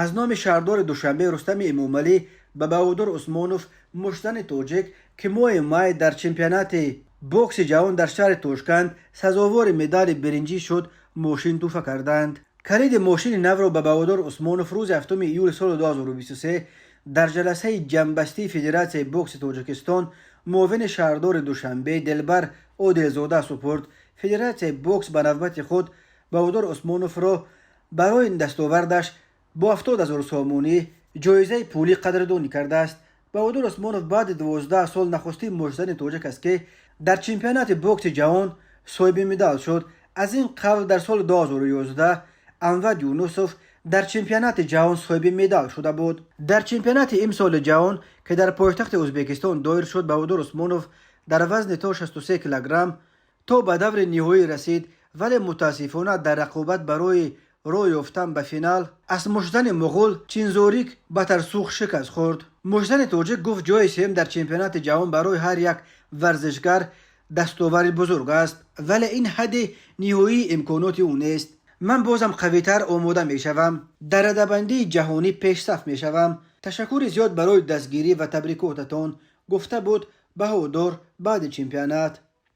از نام شهردار دوشنبه رستم اموملی به بهادر عثمانوف مشتن توجک که ماه در چمپیونات بوکس جهان در شهر توشکند سزاوار مدال برنجی شد ماشین تحفه کردند. کلید ماشین نو را به بهادر عثمانوف روز 7 ایول سال 2023 در جلسه جنبستی فدراسیون بوکس تاجیکستان معاون شهردار دوشنبه دلبر عادلزاده سپرد. فدراسیون بوکس به نوبت خود بهادر عثمانوف را برای دستاوردش با 70,000 سامانی جایزه پولی قدردانی کرده است. بهادر عثمانوف بعد 12 سال نخستین مشتن تاجیک است که در چمپیونات بوکس جهان صاحب مدال شد. از این قبل در سال 2011 انور یونسوف در چمپیونات جهان صاحب مدال شده بود. در چمپیونات امسال جهان که در پایتخت ازبکستان دایر شد، بهادر عثمانوف در وزن تا 63 کیلوگرم تا به دور نهایی رسید، ولی متاسفانه در رقابت برای راه یافتن به فینال از مشتن مغول چینزوریک به ترسوخ شکست خورد. مشتن تاجیک گفت جای سوم در چمپیونات جهان برای هر یک ورزشگر دستاورد بزرگ است، ولی این حد نهایی امکانات او نیست. من بازم قوی‌تر آماده می شوم، در رده‌بندی جهانی پیشرفت می شوم. تشکر زیاد برای دستگیری و تبریکاتتان، گفته بود بهادر بعد چمپیونات.